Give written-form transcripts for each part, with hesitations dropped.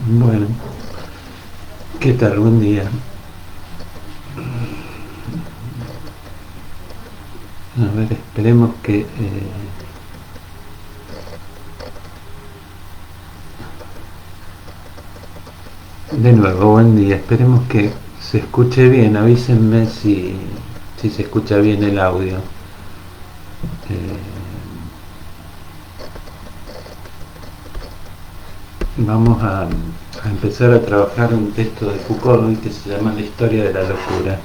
Bueno, ¿qué tal? Buen día. A ver, esperemos que... de nuevo, buen día. Esperemos que se escuche bien. Avísenme si se escucha bien el audio. Vamos a empezar a trabajar un texto de Foucault hoy que se llama La historia de la locura.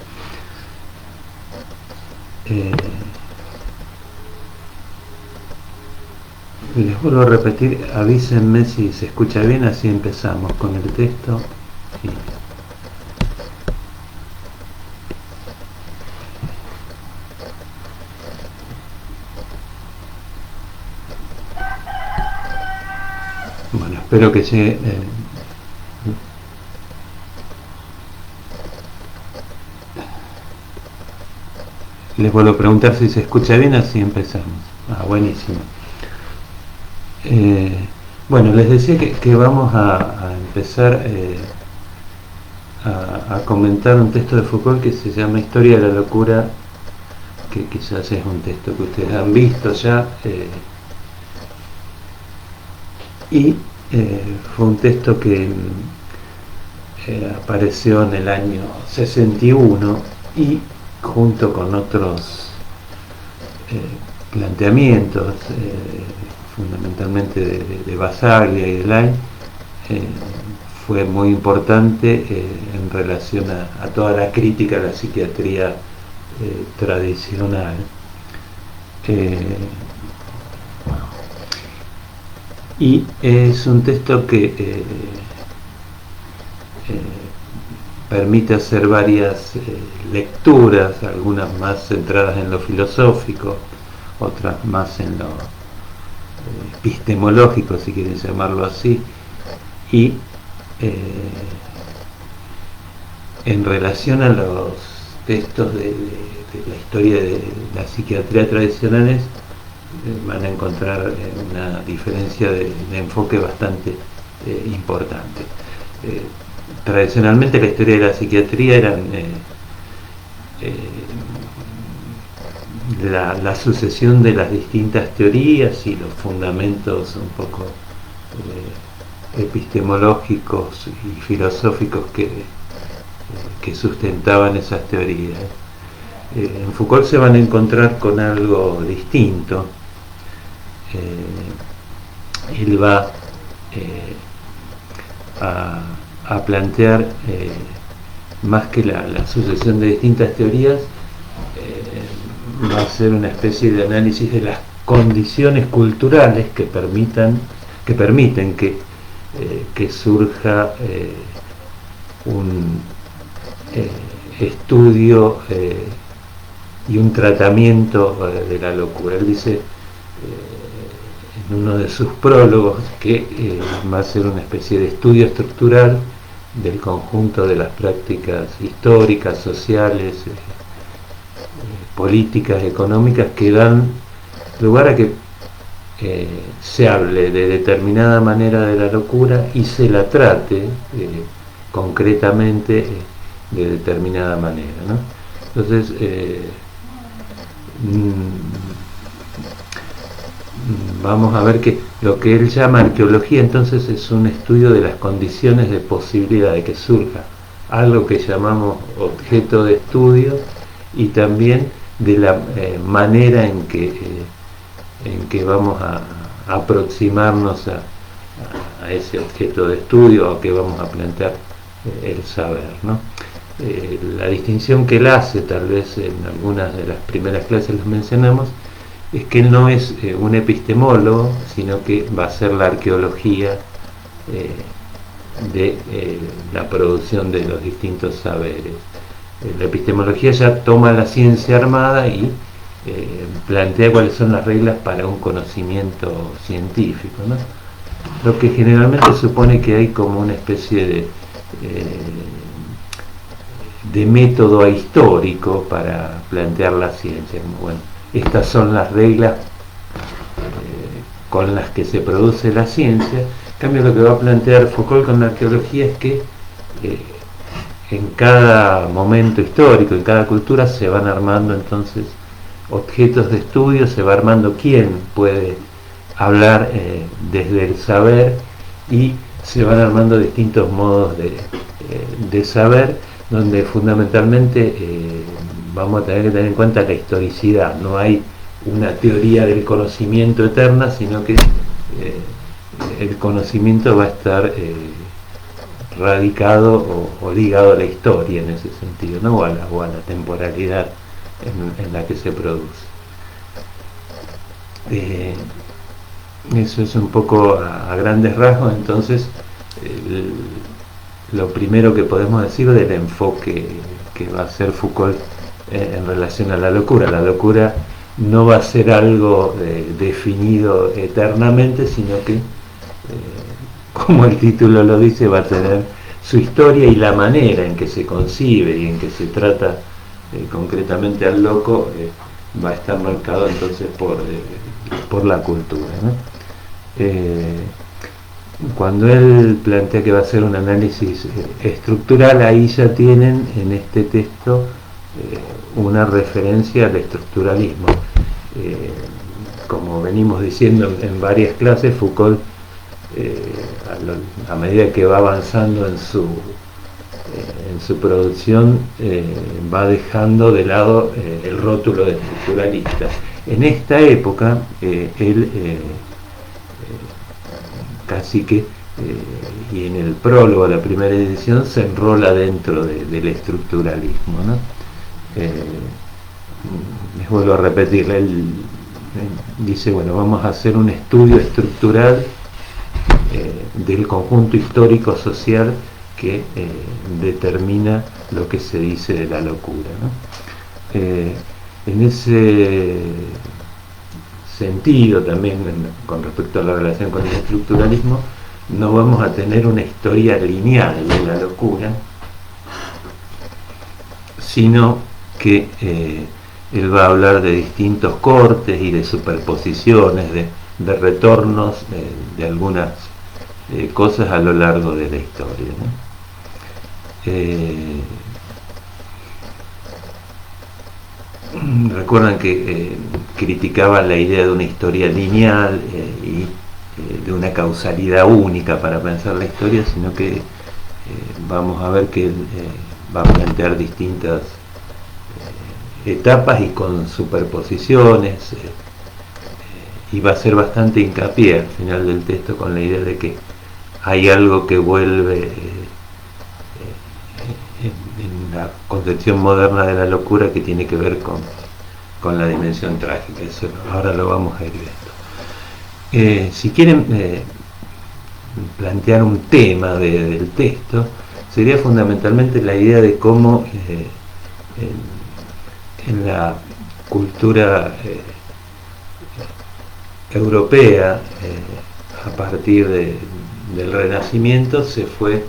Les vuelvo a repetir, avísenme si se escucha bien, así empezamos con el texto. Y bueno, espero que llegue. Les vuelvo a preguntar si se escucha bien, así empezamos. Buenísimo. Bueno, les decía que vamos a empezar a comentar un texto de Foucault que se llama Historia de la locura, que quizás es un texto que ustedes han visto ya, y fue un texto que apareció en el año 61 y junto con otros planteamientos, fundamentalmente de Basaglia y de Lai, fue muy importante en relación a toda la crítica a la psiquiatría tradicional. Y es un texto que permite hacer varias lecturas, algunas más centradas en lo filosófico, otras más en lo epistemológico, si quieren llamarlo así, y en relación a los textos de la historia de la psiquiatría tradicionales, van a encontrar una diferencia de enfoque bastante importante. Tradicionalmente la historia de la psiquiatría eran la sucesión de las distintas teorías y los fundamentos un poco epistemológicos y filosóficos que sustentaban esas teorías. En Foucault se van a encontrar con algo distinto. Él va a plantear más que la sucesión de distintas teorías, va a ser una especie de análisis de las condiciones culturales que permiten que surja un estudio y un tratamiento de la locura. Él dice en uno de sus prólogos que va a ser una especie de estudio estructural del conjunto de las prácticas históricas, sociales, políticas, económicas, que dan lugar a que se hable de determinada manera de la locura y se la trate concretamente de determinada manera, ¿no? Entonces, vamos a ver que lo que él llama arqueología entonces es un estudio de las condiciones de posibilidad de que surja algo que llamamos objeto de estudio, y también de la manera en que vamos a aproximarnos a ese objeto de estudio, o que vamos a plantear el saber, ¿no? La distinción que él hace, tal vez en algunas de las primeras clases los mencionamos, es que él no es un epistemólogo, sino que va a ser la arqueología de la producción de los distintos saberes. La epistemología ya toma la ciencia armada y plantea cuáles son las reglas para un conocimiento científico, ¿no? Lo que generalmente supone que hay como una especie de método histórico para plantear la ciencia. Bueno, estas son las reglas con las que se produce la ciencia, cambio, lo que va a plantear Foucault con la arqueología es que en cada momento histórico, en cada cultura, se van armando entonces objetos de estudio, se va armando quién puede hablar desde el saber, y se van armando distintos modos de saber, donde fundamentalmente vamos a tener que tener en cuenta la historicidad. No hay una teoría del conocimiento eterna, sino que el conocimiento va a estar radicado o ligado a la historia en ese sentido, ¿no? o a la temporalidad en la que se produce. Eso es un poco a grandes rasgos. Entonces lo primero que podemos decir del enfoque que va a hacer Foucault en relación a la locura. La locura no va a ser algo definido eternamente, sino que, como el título lo dice, va a tener su historia, y la manera en que se concibe y en que se trata concretamente al loco va a estar marcado entonces por la cultura, ¿no? Cuando él plantea que va a hacer un análisis estructural, ahí ya tienen en este texto una referencia al estructuralismo. Como venimos diciendo en varias clases, Foucault, a medida que va avanzando en su producción, va dejando de lado el rótulo de estructuralista. En esta época, él casi que, y en el prólogo de la primera edición, se enrola dentro del estructuralismo, ¿no? Les vuelvo a repetir, él dice, bueno, vamos a hacer un estudio estructural del conjunto histórico social que determina lo que se dice de la locura, ¿no? En ese sentido, también con respecto a la relación con el estructuralismo, no vamos a tener una historia lineal de la locura, sino que él va a hablar de distintos cortes y de superposiciones, de retornos de algunas cosas a lo largo de la historia, ¿no? Recuerdan que criticaban la idea de una historia lineal y de una causalidad única para pensar la historia, sino que vamos a ver que va a plantear distintas etapas y con superposiciones, y va a hacer bastante hincapié al final del texto con la idea de que hay algo que vuelve en la concepción moderna de la locura, que tiene que ver con la dimensión trágica. Eso ahora lo vamos a ir viendo. Si quieren plantear un tema del texto, sería fundamentalmente la idea de cómo en la cultura europea, a partir del Renacimiento, se fue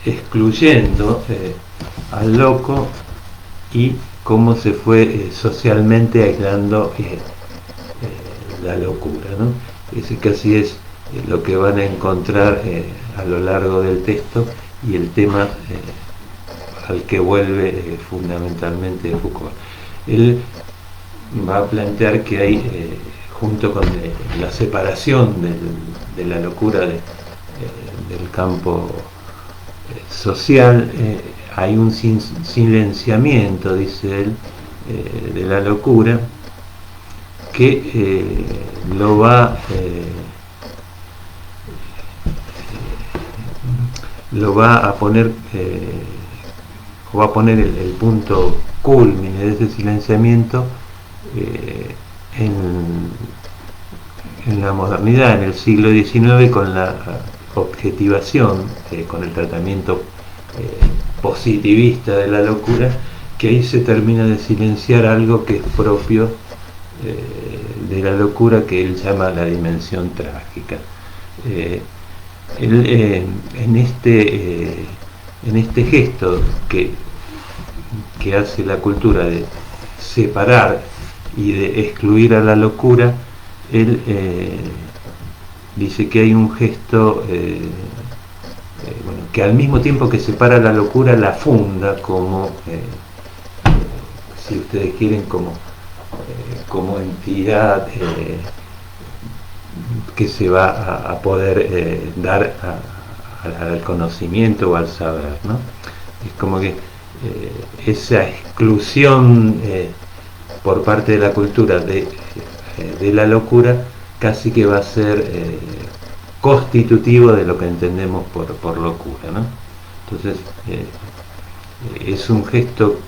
excluyendo al loco, y cómo se fue socialmente aislando la locura, ¿no? Ese casi es lo que van a encontrar a lo largo del texto, y el tema al que vuelve fundamentalmente Foucault. Él va a plantear que hay, junto con la separación de la locura del campo social, hay un silenciamiento, dice él, de la locura, que lo va a poner, o va a poner el punto culmine de ese silenciamiento en la modernidad, en el siglo XIX, con la objetivación, con el tratamiento positivista de la locura, que ahí se termina de silenciar algo que es propio de la locura, que él llama la dimensión trágica. Él, en este gesto que hace la cultura de separar y de excluir a la locura, él dice que hay un gesto bueno, que al mismo tiempo que separa la locura la funda como, si ustedes quieren, como entidad que se va a poder dar al conocimiento o al saber, ¿no? Es como que esa exclusión por parte de la cultura de la locura casi que va a ser constitutivo de lo que entendemos por locura, ¿no? Entonces es un gesto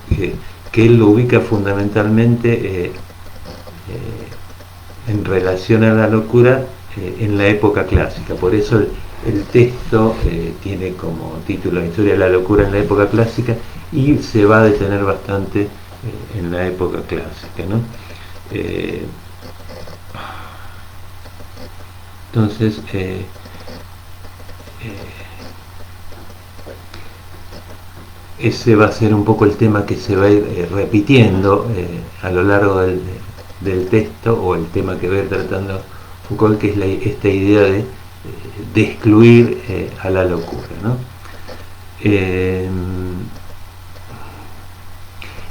que él lo ubica fundamentalmente en relación a la locura en la época clásica. Por eso el texto tiene como título La historia de la locura en la época clásica, y se va a detener bastante en la época clásica, ¿no? Entonces ese va a ser un poco el tema que se va a ir repitiendo a lo largo del texto, o el tema que va a ir tratando Foucault, que es esta idea de excluir a la locura, ¿no?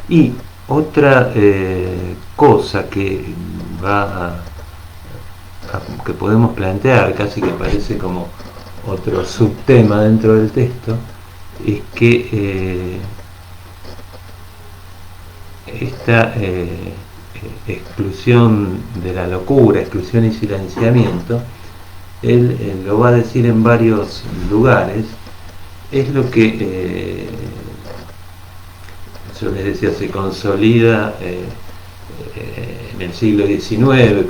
Y otra cosa que que podemos plantear, casi que parece como otro subtema dentro del texto, es que esta exclusión de la locura, exclusión y silenciamiento, él lo va a decir en varios lugares, es lo que yo les decía, se consolida en el siglo XIX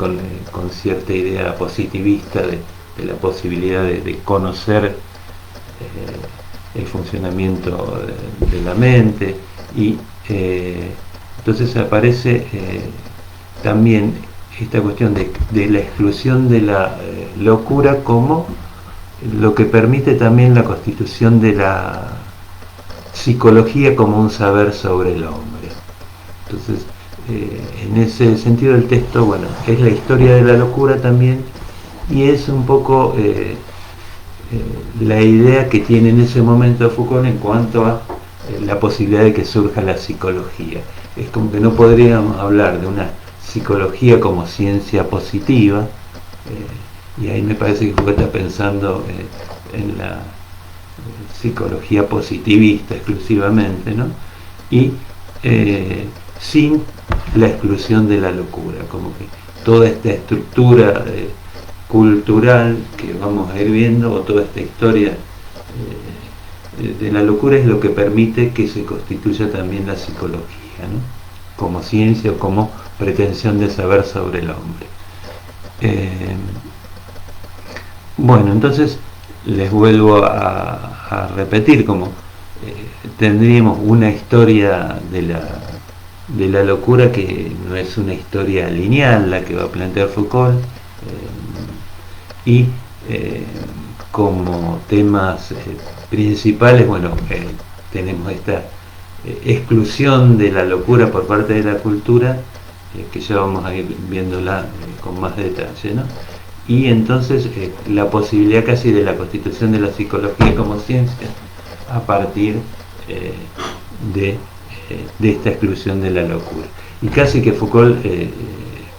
con cierta idea positivista de la posibilidad de conocer el funcionamiento de la mente, y entonces aparece también esta cuestión de la exclusión de la locura como lo que permite también la constitución de la psicología como un saber sobre el hombre. Entonces en ese sentido el texto, bueno, es la historia de la locura también, y es un poco la idea que tiene en ese momento Foucault en cuanto a la posibilidad de que surja la psicología. Es como que no podríamos hablar de una psicología como ciencia positiva, y ahí me parece que Foucault está pensando en la psicología positivista exclusivamente, ¿no? Y sin la exclusión de la locura, como que toda esta estructura cultural que vamos a ir viendo, o toda esta historia de la locura, es lo que permite que se constituya también la psicología, ¿no? Como ciencia o como pretensión de saber sobre el hombre. Bueno, entonces les vuelvo a repetir, como tendríamos una historia de la locura que no es una historia lineal la que va a plantear Foucault, y como temas principales, bueno, tenemos esta exclusión de la locura por parte de la cultura, que ya vamos a ir viéndola con más detalle, ¿no? Y entonces la posibilidad casi de la constitución de la psicología como ciencia a partir de esta exclusión de la locura. Y casi que Foucault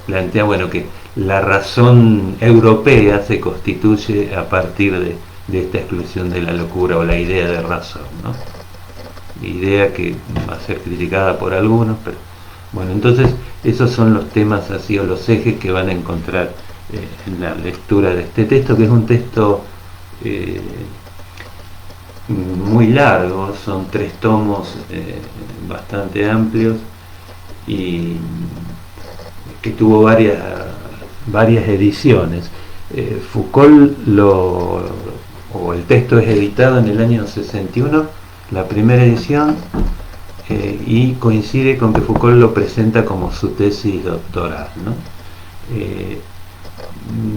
plantea, bueno, que la razón europea se constituye a partir de esta exclusión de la locura, o la idea de razón, ¿no? Idea que va a ser criticada por algunos, pero bueno, entonces esos son los temas así, o los ejes que van a encontrar en la lectura de este texto, que es un texto muy largo, son 3 tomos bastante amplios, y que tuvo varias ediciones. Foucault o el texto es editado en el año 61, la primera edición, y coincide con que Foucault lo presenta como su tesis doctoral, ¿no?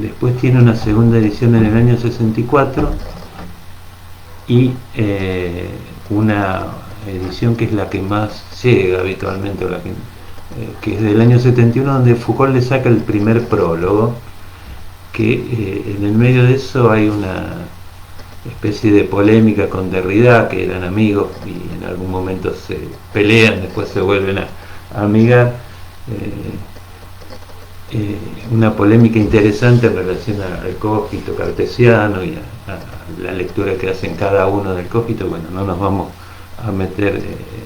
Después tiene una segunda edición en el año 64, y una edición que es la que más llega habitualmente, o la que es del año 71, donde Foucault le saca el primer prólogo, que en el medio de eso hay una especie de polémica con Derrida, que eran amigos y en algún momento se pelean, después se vuelven a amigar. Una polémica interesante en relación al cogito cartesiano y a la lectura que hacen cada uno del cogito. Bueno, no nos vamos a meter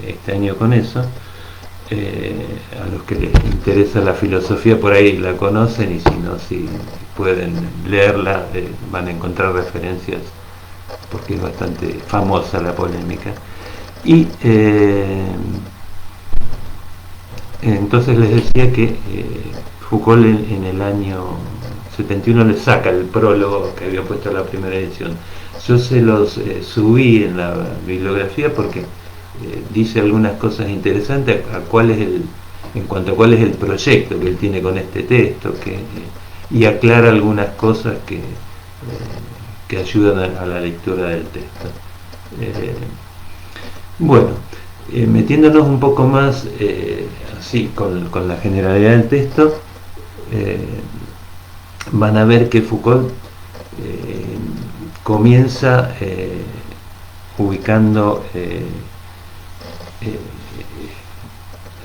este año con eso. A los que les interesa la filosofía por ahí la conocen, y si no, si pueden leerla, van a encontrar referencias, porque es bastante famosa la polémica. Y entonces les decía que Foucault en el año 71 le saca el prólogo que había puesto en la primera edición. Yo se los subí en la bibliografía porque dice algunas cosas interesantes en cuanto a cuál es el proyecto que él tiene con este texto, y aclara algunas cosas que ayudan a la lectura del texto. Bueno, metiéndonos un poco más así con la generalidad del texto, van a ver que Foucault comienza ubicando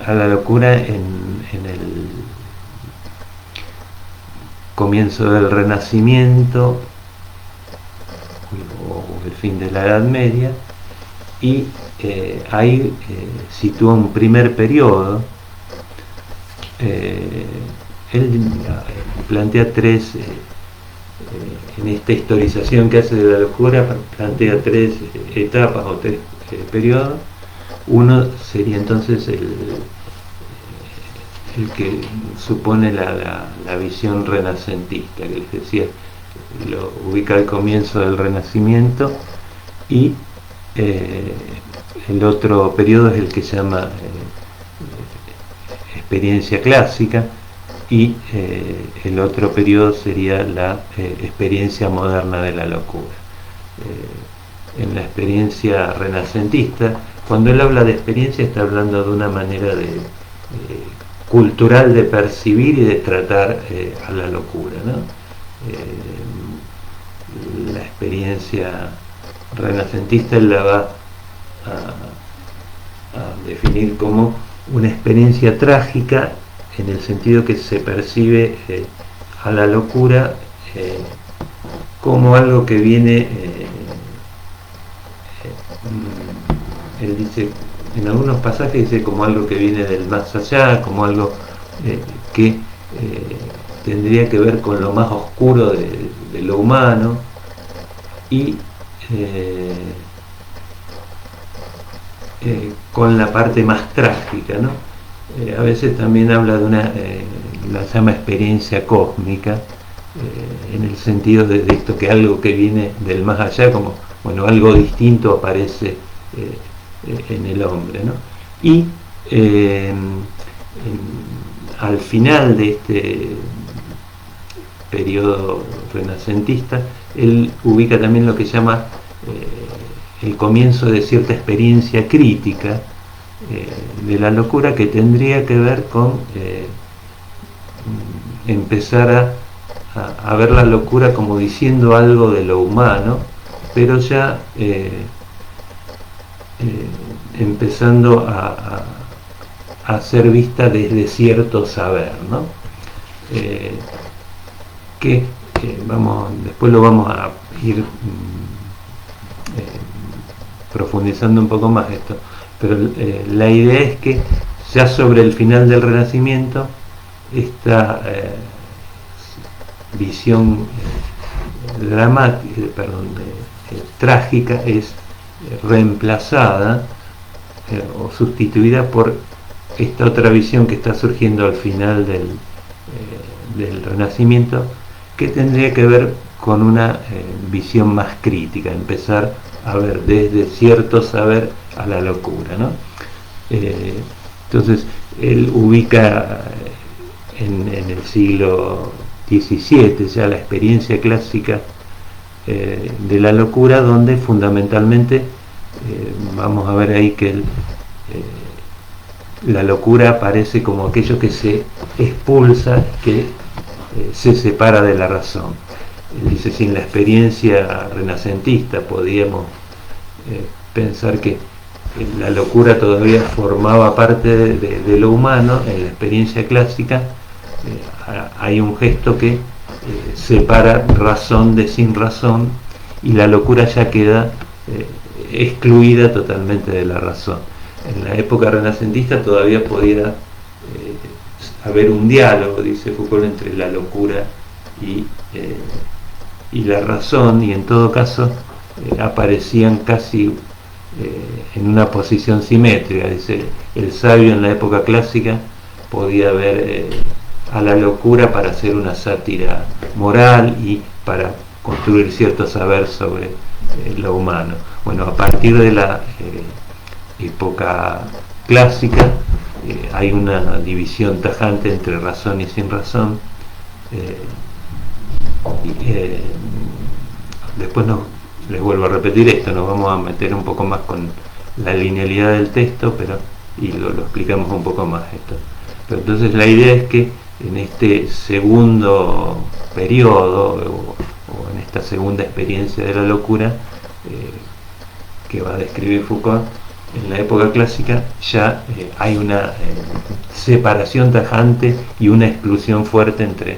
a la locura en el comienzo del Renacimiento o el fin de la Edad Media, y ahí sitúa un primer periodo. Él plantea tres, en esta historización que hace de la locura, plantea tres etapas o tres periodos. Uno sería entonces el que supone la visión renacentista, que les decía, lo ubica al comienzo del Renacimiento, y el otro periodo es el que se llama experiencia clásica, y el otro periodo sería la experiencia moderna de la locura. En la experiencia renacentista, cuando él habla de experiencia, está hablando de una manera cultural de percibir y de tratar a la locura, ¿no? La experiencia renacentista él la va a definir como una experiencia trágica, en el sentido que se percibe a la locura como algo que viene, él dice, en algunos pasajes dice como algo que viene del más allá, como algo que tendría que ver con lo más oscuro de lo humano, y con la parte más trágica, ¿no? A veces también habla de la llama experiencia cósmica, en el sentido de esto, que algo que viene del más allá, como, bueno, algo distinto aparece en el hombre, ¿no? Y al final de este periodo renacentista, él ubica también lo que llama el comienzo de cierta experiencia crítica de la locura, que tendría que ver con empezar a ver la locura como diciendo algo de lo humano, pero ya empezando a ser vista desde cierto saber, ¿no? Después lo vamos a ir profundizando un poco más esto, pero la idea es que ya sobre el final del Renacimiento esta visión trágica es reemplazada o sustituida por esta otra visión que está surgiendo al final del Renacimiento, que tendría que ver con una visión más crítica, empezar a ver desde cierto saber a la locura, ¿no? Entonces él ubica en el siglo XVII ya la experiencia clásica de la locura, donde fundamentalmente vamos a ver ahí que la locura aparece como aquello que se expulsa, que se separa de la razón. dice, sin la experiencia renacentista podíamos pensar que la locura todavía formaba parte de lo humano. En la experiencia clásica hay un gesto que separa razón de sin razón, y la locura ya queda excluida totalmente de la razón. En la época renacentista todavía podía haber un diálogo, dice Foucault, entre la locura y la razón, y en todo caso aparecían casi en una posición simétrica. Dice, el sabio en la época clásica podía ver a la locura para hacer una sátira moral y para construir cierto saber sobre lo humano. Bueno, a partir de la época clásica hay una división tajante entre razón y sin razón. Después les vuelvo a repetir esto, nos vamos a meter un poco más con la linealidad del texto, y lo explicamos un poco más esto. Pero entonces la idea es que en este segundo periodo, o en esta segunda experiencia de la locura que va a describir Foucault, en la época clásica ya hay una separación tajante y una exclusión fuerte entre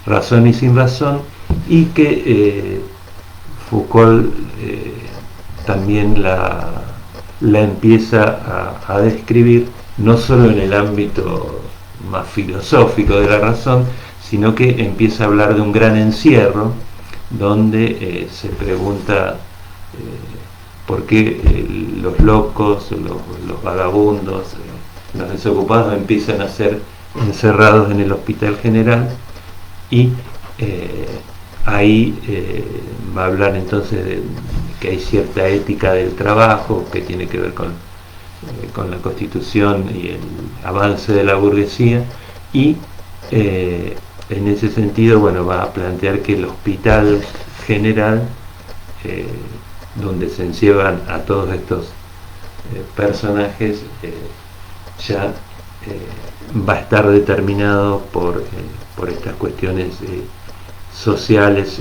razón y sin razón, y que Foucault también la empieza a describir no solo en el ámbito más filosófico de la razón, sino que empieza a hablar de un gran encierro donde se pregunta por qué los locos, los vagabundos, los desocupados empiezan a ser encerrados en el Hospital General, y ahí va a hablar entonces de que hay cierta ética del trabajo que tiene que ver con la Constitución y el avance de la burguesía, y en ese sentido, bueno, va a plantear que el Hospital General, donde se encierran a todos estos personajes, ya va a estar determinado por estas cuestiones sociales,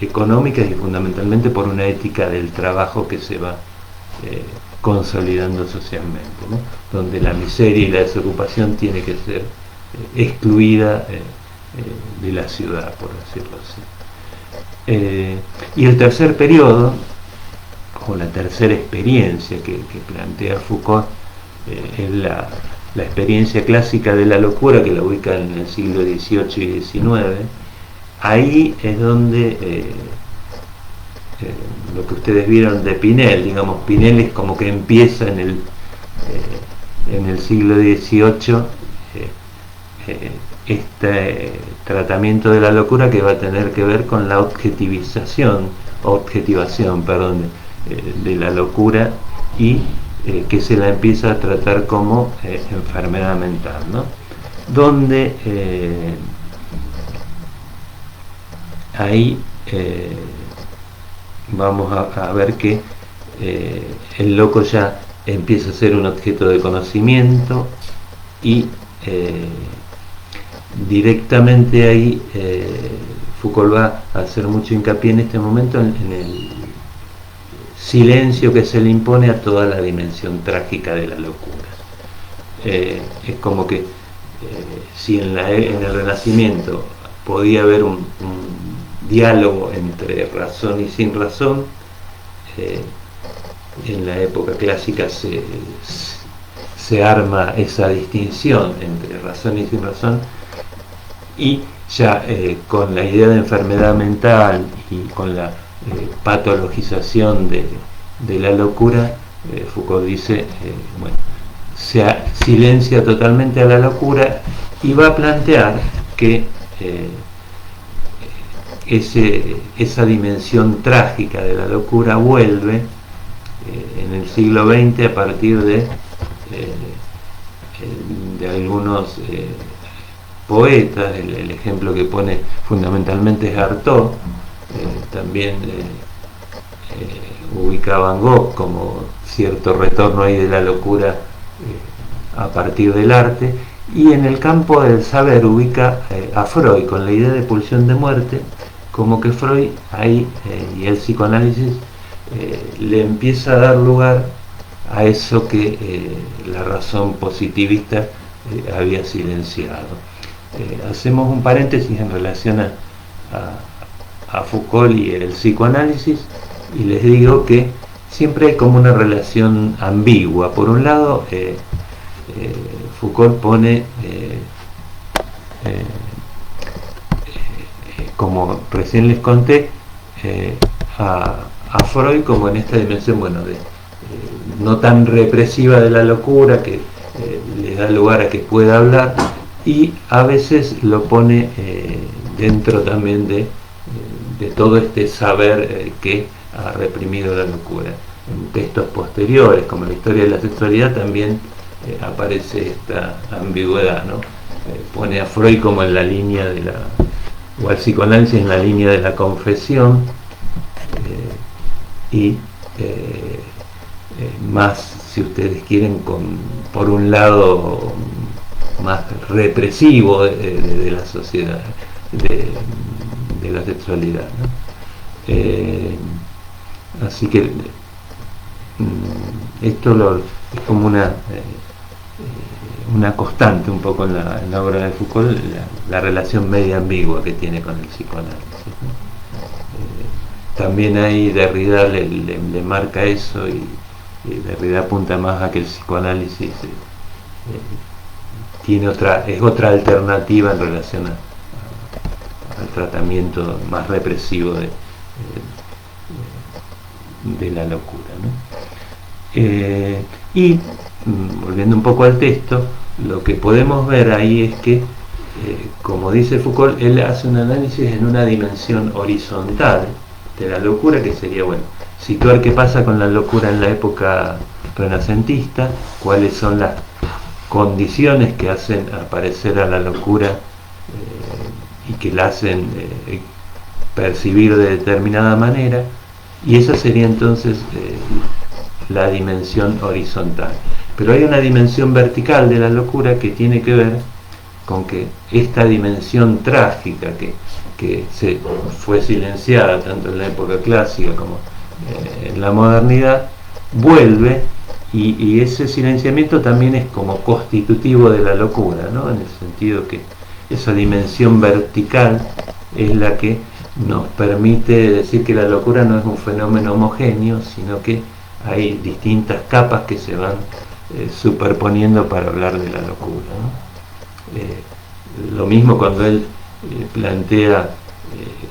económicas, y fundamentalmente por una ética del trabajo que se va consolidando socialmente, ¿no? Donde la miseria y la desocupación tiene que ser excluida de la ciudad, por decirlo así. Y el tercer periodo, o la tercera experiencia que plantea Foucault, es la experiencia clásica de la locura, que la ubica en el siglo XVIII y XIX. Ahí es donde lo que ustedes vieron de Pinel, digamos, Pinel es como que empieza en el siglo XVIII este tratamiento de la locura, que va a tener que ver con la objetivación de la locura, y que se la empieza a tratar como enfermedad mental, ¿no? Donde ahí vamos a ver que el loco ya empieza a ser un objeto de conocimiento, y directamente ahí Foucault va a hacer mucho hincapié en este momento en el silencio que se le impone a toda la dimensión trágica de la locura. Es como que si en el Renacimiento podía haber un diálogo entre razón y sin razón, en la época clásica se arma esa distinción entre razón y sin razón, y ya con la idea de enfermedad mental y con la patologización de la locura, Foucault dice, bueno, se silencia totalmente a la locura, y va a plantear que esa dimensión trágica de la locura vuelve en el siglo XX a partir de algunos poetas. El ejemplo que pone fundamentalmente es Artaud. También ubica a Van Gogh como cierto retorno ahí de la locura a partir del arte, y en el campo del saber ubica a Freud con la idea de pulsión de muerte como que Freud ahí y el psicoanálisis le empieza a dar lugar a eso que la razón positivista había silenciado. Hacemos un paréntesis en relación a Foucault y el psicoanálisis, y les digo que siempre hay como una relación ambigua. Por un lado, Foucault pone como recién les conté, a Freud como en esta dimensión, bueno, no tan represiva de la locura, que le da lugar a que pueda hablar, y a veces lo pone dentro también de todo este saber que ha reprimido la locura. En textos posteriores, como la historia de la sexualidad, también aparece esta ambigüedad, ¿no? Pone a Freud como en la línea de la, o al psicoanálisis en la línea de la confesión, y más, si ustedes quieren, por un lado más represivo de la sociedad, de la sexualidad, ¿no? Así que esto es como una constante un poco en la obra de Foucault, la relación media ambigua que tiene con el psicoanálisis, ¿no? También ahí Derrida le marca eso, y Derrida apunta más a que el psicoanálisis es otra alternativa en relación al tratamiento más represivo de la locura, ¿no? Y volviendo un poco al texto, lo que podemos ver ahí es que, como dice Foucault, él hace un análisis en una dimensión horizontal de la locura, que sería, bueno, situar qué pasa con la locura en la época renacentista, cuáles son las condiciones que hacen aparecer a la locura y que la hacen percibir de determinada manera, y esa sería entonces la dimensión horizontal. Pero hay una dimensión vertical de la locura que tiene que ver con que esta dimensión trágica que fue silenciada tanto en la época clásica como en la modernidad, vuelve, y ese silenciamiento también es como constitutivo de la locura, ¿no? En el sentido que esa dimensión vertical es la que nos permite decir que la locura no es un fenómeno homogéneo, sino que hay distintas capas que se van superponiendo para hablar de la locura, ¿no? Lo mismo cuando él plantea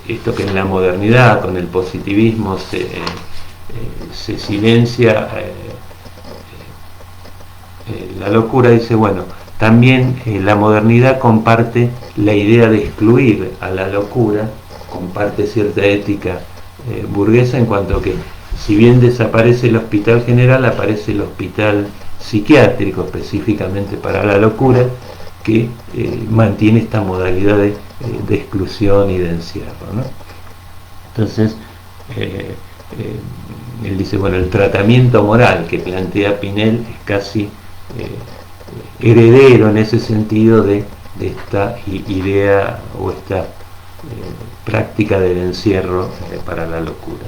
esto que en la modernidad, con el positivismo, se silencia la locura, dice, bueno, también la modernidad comparte la idea de excluir a la locura, comparte cierta ética burguesa, en cuanto que si bien desaparece el hospital general, aparece el hospital psiquiátrico específicamente para la locura, que mantiene esta modalidad de exclusión y de encierro, ¿no? Entonces él dice, bueno, el tratamiento moral que plantea Pinel es casi heredero en ese sentido de esta idea o esta práctica del encierro para la locura.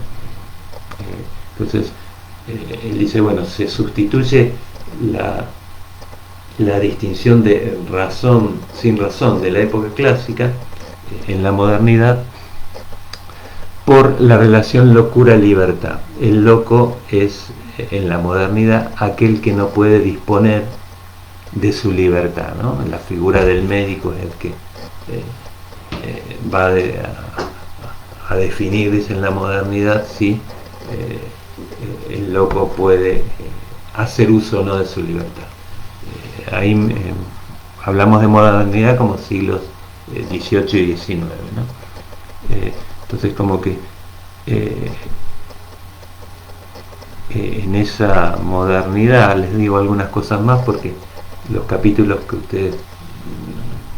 Entonces él dice, bueno, se sustituye la distinción de razón sin razón de la época clásica en la modernidad por la relación locura-libertad. El loco es en la modernidad aquel que no puede disponer de su libertad, ¿no? La figura del médico es el que va a definir, dice, en la modernidad si el loco puede hacer uso o no de su libertad. Ahí hablamos de modernidad como siglos XVIII y XIX, ¿no? Entonces, como que en esa modernidad, les digo algunas cosas más porque los capítulos que ustedes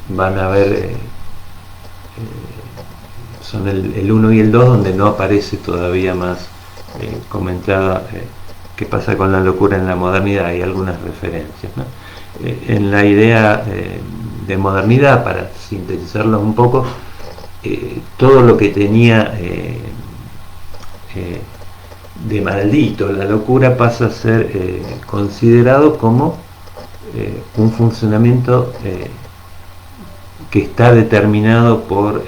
van a ver son el 1 y el 2, donde no aparece todavía más comentada qué pasa con la locura en la modernidad. Hay algunas referencias, ¿no? En la idea de modernidad, para sintetizarlo un poco, todo lo que tenía de maldito la locura pasa a ser considerado como un funcionamiento que está determinado por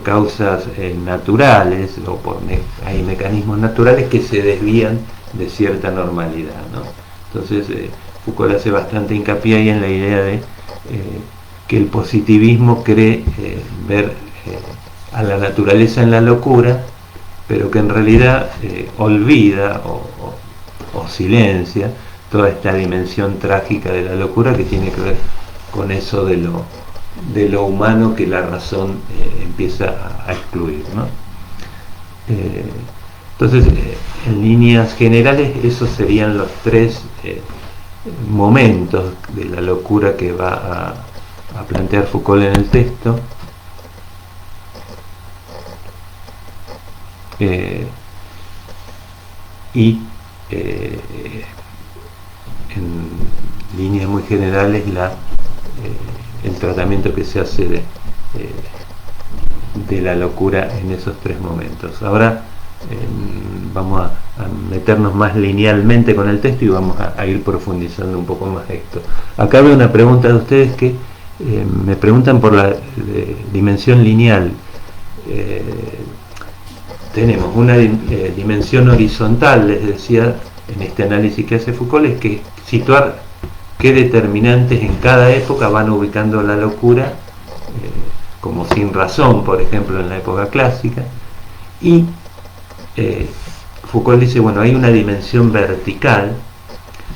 causas naturales, o hay mecanismos naturales que se desvían de cierta normalidad, ¿no? Entonces Foucault hace bastante hincapié ahí en la idea de que el positivismo cree ver a la naturaleza en la locura, pero que en realidad olvida o silencia toda esta dimensión trágica de la locura, que tiene que ver con eso de lo humano que la razón empieza a excluir, ¿no? Entonces, en líneas generales, esos serían los tres momentos de la locura que va a plantear Foucault en el texto. En líneas muy generales el tratamiento que se hace de la locura en esos tres momentos. Ahora vamos a meternos más linealmente con el texto y vamos a ir profundizando un poco más esto. Acá veo una pregunta de ustedes que me preguntan por la dimensión lineal. Tenemos una dimensión horizontal, les decía, en este análisis que hace Foucault, es que situar qué determinantes en cada época van ubicando la locura, como sin razón, por ejemplo, en la época clásica. Y Foucault dice, bueno, hay una dimensión vertical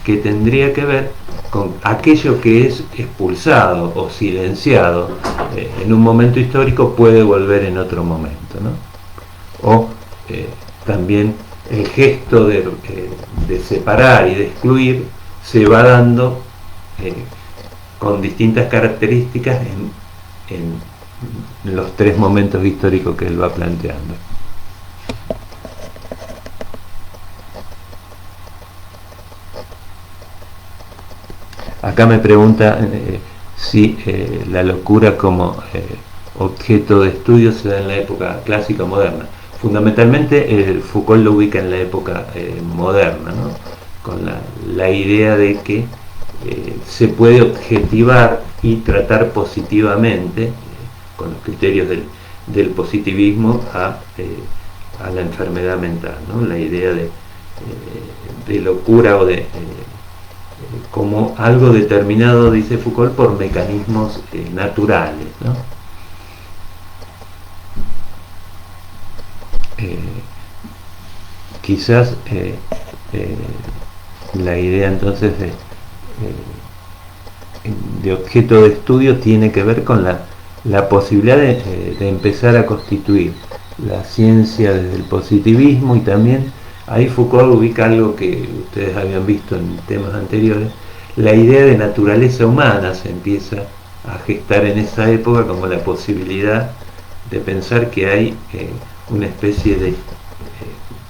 que tendría que ver con aquello que es expulsado o silenciado en un momento histórico, puede volver en otro momento, ¿no? O también el gesto de separar y de excluir se va dando con distintas características en los tres momentos históricos que él va planteando. Acá me pregunta si la locura como objeto de estudio se da en la época clásica o moderna. Fundamentalmente Foucault lo ubica en la época moderna, ¿no? Con la idea de que se puede objetivar y tratar positivamente, con los criterios del positivismo, a la enfermedad mental, ¿no? La idea de locura o como algo determinado, dice Foucault, por mecanismos naturales, ¿no? Quizás la idea entonces de objeto de estudio tiene que ver con la posibilidad de empezar a constituir la ciencia desde el positivismo, y también ahí Foucault ubica algo que ustedes habían visto en temas anteriores, la idea de naturaleza humana se empieza a gestar en esa época como la posibilidad de pensar que hay una especie de,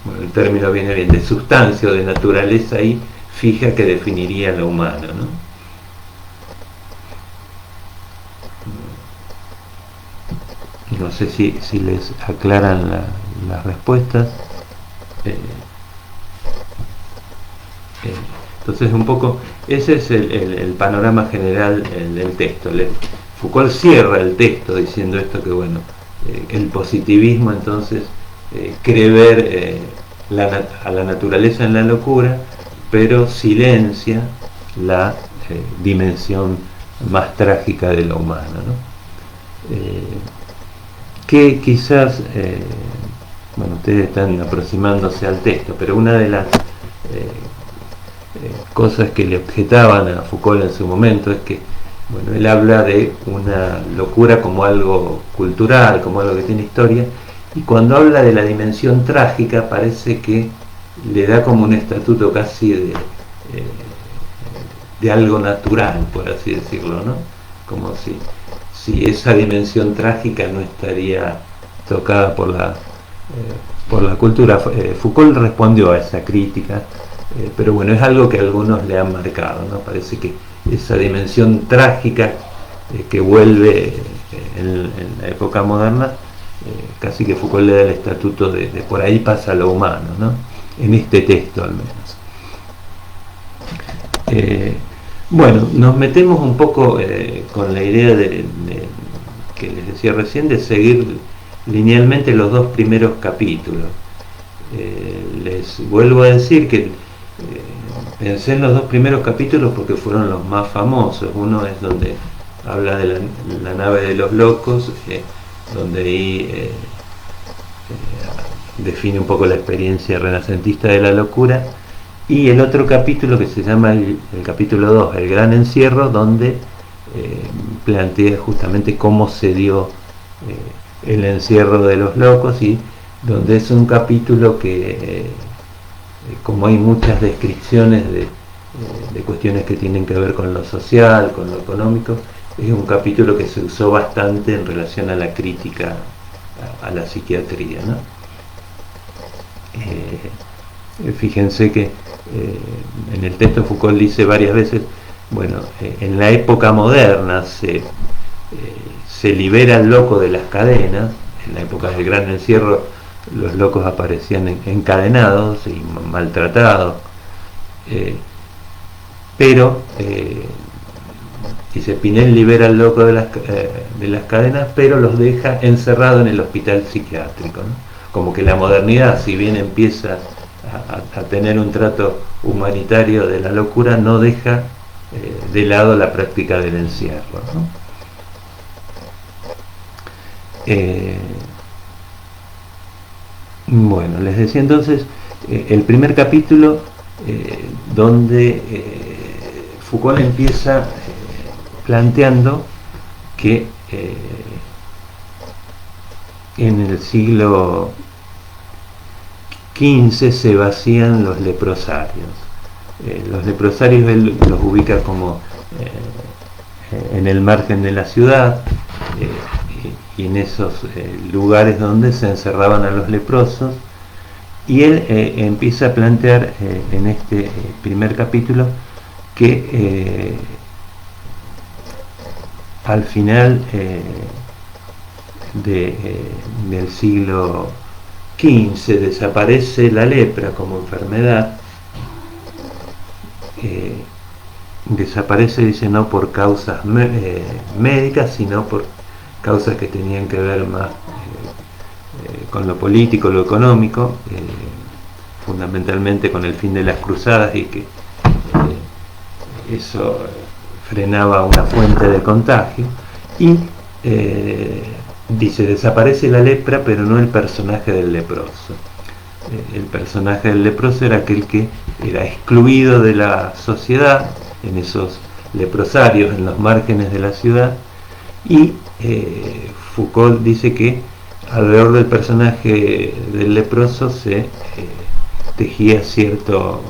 bueno, el término viene bien, de sustancia o de naturaleza ahí fija que definiría lo humano, ¿no? No sé si les aclaran las respuestas. Entonces un poco ese es el panorama general del texto. Foucault cierra el texto diciendo esto, que bueno, el positivismo entonces cree ver a la naturaleza en la locura, pero silencia la dimensión más trágica de lo humano, ¿no? Que quizás, bueno, ustedes están aproximándose al texto, pero una de las cosas que le objetaban a Foucault en su momento es que, bueno, él habla de una locura como algo cultural, como algo que tiene historia, y cuando habla de la dimensión trágica parece que le da como un estatuto casi de algo natural, por así decirlo, ¿no? Como si esa dimensión trágica no estaría tocada por la cultura. Foucault respondió a esa crítica, pero bueno, es algo que algunos le han marcado, ¿no? Parece que esa dimensión trágica que vuelve en la época moderna, casi que Foucault le da el estatuto de por ahí pasa lo humano, ¿no? En este texto al menos. Bueno, nos metemos un poco con la idea que les decía recién, de seguir linealmente los dos primeros capítulos. Les vuelvo a decir que pensé en los dos primeros capítulos porque fueron los más famosos. Uno es donde habla de la nave de los locos, donde ahí define un poco la experiencia renacentista de la locura, y el otro capítulo que se llama el capítulo 2, el gran encierro, donde plantea justamente cómo se dio el encierro de los locos, y donde es un capítulo que como hay muchas descripciones de cuestiones que tienen que ver con lo social, con lo económico, es un capítulo que se usó bastante en relación a la crítica a la psiquiatría, ¿no? Fíjense que en el texto Foucault dice varias veces, bueno, en la época moderna se libera al loco de las cadenas. En la época del gran encierro los locos aparecían encadenados y maltratados, pero dice, Pinel libera al loco de las cadenas, pero los deja encerrados en el hospital psiquiátrico, ¿no? Como que la modernidad, si bien empieza a tener un trato humanitario de la locura, no deja de lado la práctica del encierro, ¿no? Bueno, les decía entonces, el primer capítulo donde Foucault empieza planteando que en el siglo XV se vacían los leprosarios. Los leprosarios él los ubica como en el margen de la ciudad, y en esos lugares donde se encerraban a los leprosos, y él empieza a plantear en este primer capítulo que al final del siglo XV desaparece la lepra como enfermedad. Desaparece, dice, no por causas médicas, sino por causas que tenían que ver más con lo político, lo económico, fundamentalmente con el fin de las cruzadas, y que eso frenaba una fuente de contagio. Y dice, desaparece la lepra, pero no el personaje del leproso. El personaje del leproso era aquel que era excluido de la sociedad, en esos leprosarios, en los márgenes de la ciudad, y Foucault dice que alrededor del personaje del leproso se tejía cierto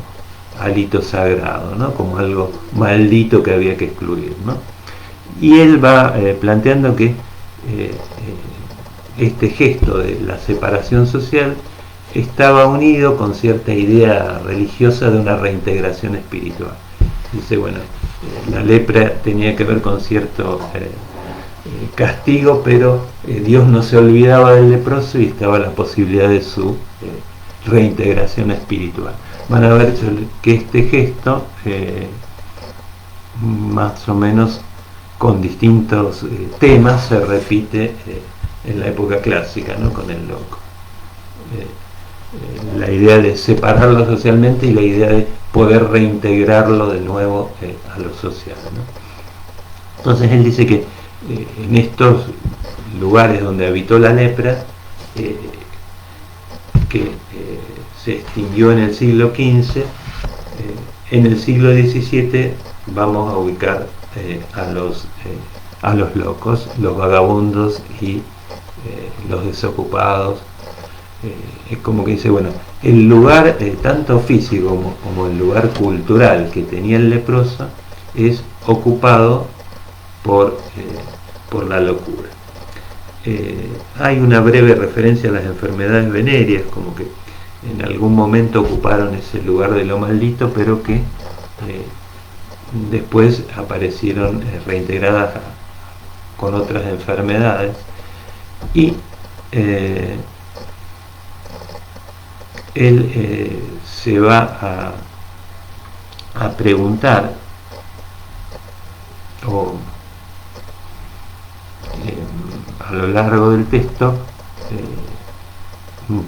hálito sagrado, ¿no? Como algo maldito que había que excluir, ¿no? Y él va planteando que este gesto de la separación social estaba unido con cierta idea religiosa de una reintegración espiritual. Dice, bueno, la lepra tenía que ver con cierto castigo, pero Dios no se olvidaba del leproso y estaba la posibilidad de su reintegración espiritual. Van a ver que este gesto, más o menos con distintos temas, se repite en la época clásica, ¿no? Con el loco. La idea de separarlo socialmente y la idea de poder reintegrarlo de nuevo a lo social, ¿no? Entonces él dice que en estos lugares donde habitó la lepra, que se extinguió en el siglo XV, en el siglo XVII vamos a ubicar a los locos, los vagabundos y los desocupados. Es como que dice, bueno, el lugar tanto físico como el lugar cultural que tenía el leproso es ocupado por la locura. Hay una breve referencia a las enfermedades venéreas, como que en algún momento ocuparon ese lugar de lo maldito, pero que después aparecieron reintegradas con otras enfermedades, y él se va a preguntar, o a lo largo del texto,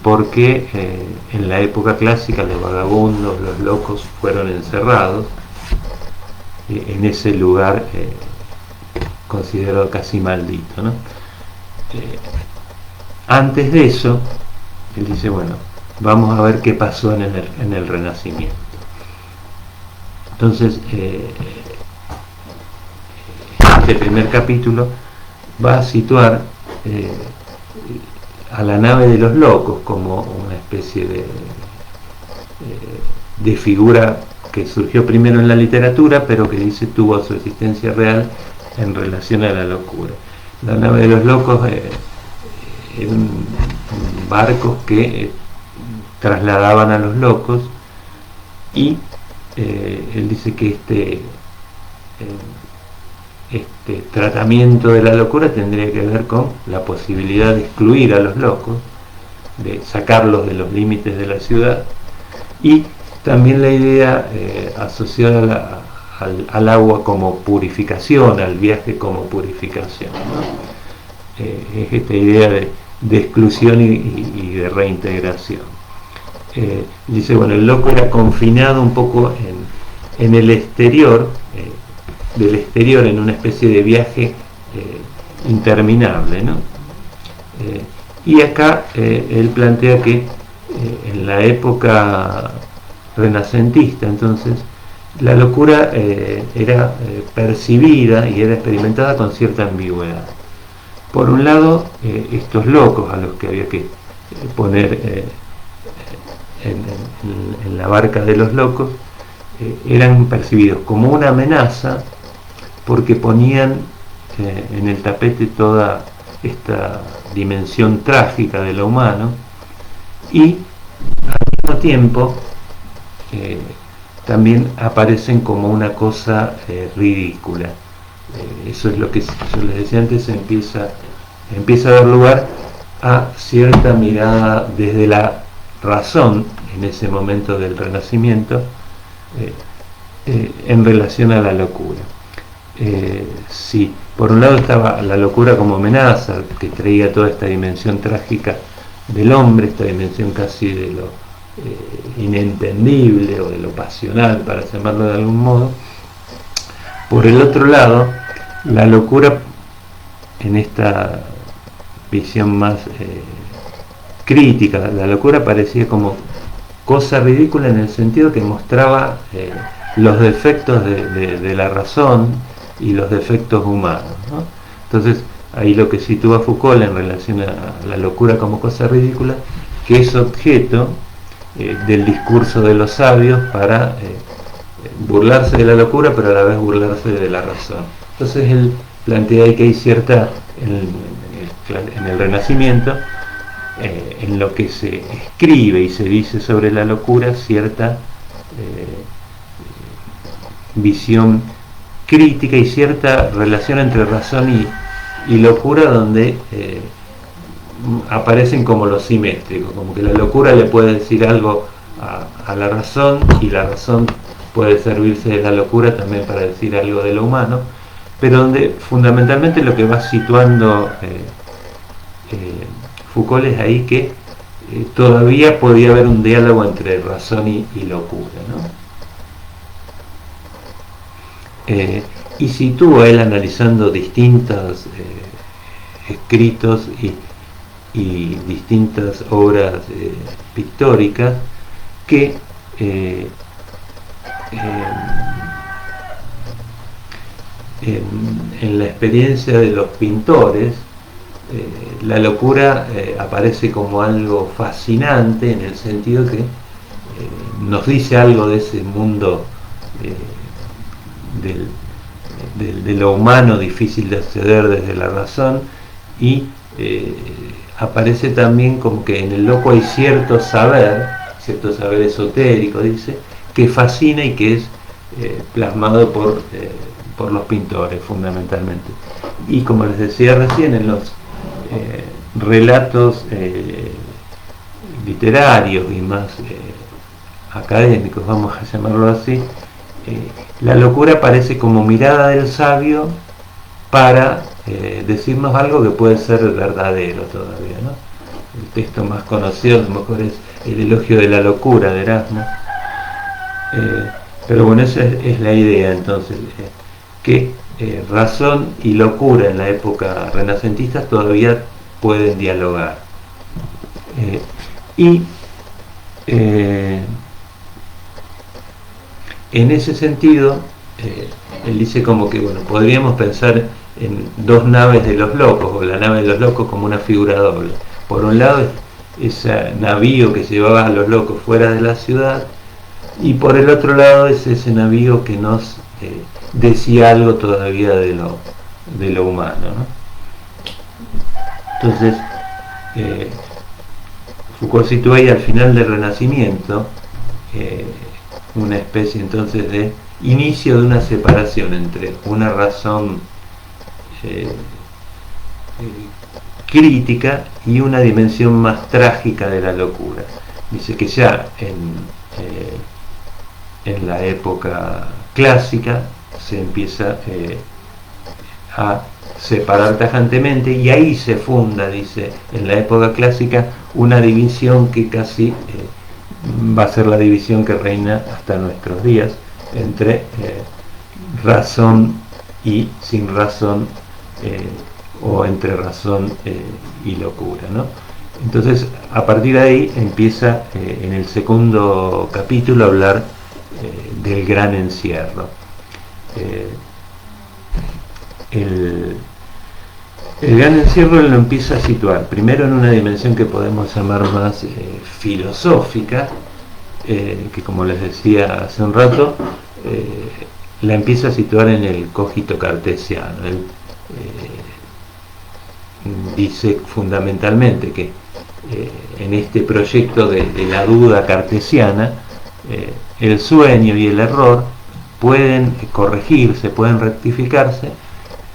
por qué en la época clásica los vagabundos, los locos, fueron encerrados en ese lugar considerado casi maldito, ¿no? Antes de eso, él dice, bueno, vamos a ver qué pasó en el Renacimiento. Entonces, este primer capítulo va a situar a la nave de los locos como una especie de figura que surgió primero en la literatura, pero que dice tuvo su existencia real en relación a la locura. La nave de los locos eran barcos que trasladaban a los locos, y él dice que este tratamiento de la locura tendría que ver con la posibilidad de excluir a los locos, de sacarlos de los límites de la ciudad, y también la idea asociada al agua como purificación, al viaje como purificación, ¿no? Es esta idea de exclusión y de reintegración. Dice, bueno, el loco era confinado un poco en el exterior, del exterior, en una especie de viaje interminable, ¿no? Y acá él plantea que en la época renacentista, entonces, la locura era percibida y era experimentada con cierta ambigüedad. Por un lado, estos locos a los que había que poner en la barca de los locos eran percibidos como una amenaza, porque ponían en el tapete toda esta dimensión trágica de lo humano, y al mismo tiempo también aparecen como una cosa ridícula. Eso es lo que yo les decía antes, empieza a dar lugar a cierta mirada desde la razón en ese momento del Renacimiento en relación a la locura. Sí, por un lado estaba la locura como amenaza, que traía toda esta dimensión trágica del hombre, esta dimensión casi de lo inentendible o de lo pasional, para llamarlo de algún modo. Por el otro lado, la locura, en esta visión más crítica, la locura parecía como cosa ridícula en el sentido que mostraba los defectos de la razón y los defectos humanos, ¿no? Entonces, ahí lo que sitúa Foucault en relación a la locura como cosa ridícula, que es objeto del discurso de los sabios para burlarse de la locura, pero a la vez burlarse de la razón. Entonces él plantea ahí que hay cierta, en el Renacimiento, en lo que se escribe y se dice sobre la locura, cierta visión crítica y cierta relación entre razón y locura, donde aparecen como lo simétrico, como que la locura le puede decir algo a la razón, y la razón puede servirse de la locura también para decir algo de lo humano, pero donde fundamentalmente lo que va situando Foucault es ahí que todavía podía haber un diálogo entre razón y locura, ¿no? Y sitúa él analizando distintos escritos y distintas obras pictóricas que en la experiencia de los pintores la locura aparece como algo fascinante, en el sentido que nos dice algo de ese mundo de lo humano difícil de acceder desde la razón, y aparece también como que en el loco hay cierto saber esotérico, dice, que fascina y que es plasmado por los pintores fundamentalmente. Y como les decía recién, en los relatos literarios y más académicos, vamos a llamarlo así, la locura aparece como mirada del sabio para decirnos algo que puede ser verdadero todavía, ¿no? El texto más conocido a lo mejor es el Elogio de la Locura de Erasmo, pero bueno, esa es la idea entonces, que razón y locura en la época renacentista todavía pueden dialogar. Y en ese sentido, él dice como que, bueno, podríamos pensar en dos naves de los locos, o la nave de los locos como una figura doble. Por un lado, ese navío que llevaba a los locos fuera de la ciudad, y por el otro lado es ese navío que nos decía algo todavía de lo humano, ¿no? Entonces, Foucault sitúa ahí al final del Renacimiento una especie entonces de inicio de una separación entre una razón crítica y una dimensión más trágica de la locura. Dice que ya en la época clásica se empieza a separar tajantemente, y ahí se funda, dice, en la época clásica una división que casi va a ser la división que reina hasta nuestros días entre razón y sin razón, o entre razón y locura, ¿no? Entonces, a partir de ahí empieza en el segundo capítulo a hablar del gran encierro. El gran encierro lo empieza a situar primero en una dimensión que podemos llamar más filosófica, que como les decía hace un rato, la empieza a situar en el cogito cartesiano. Él dice fundamentalmente que en este proyecto de la duda cartesiana, el sueño y el error pueden corregirse, pueden rectificarse,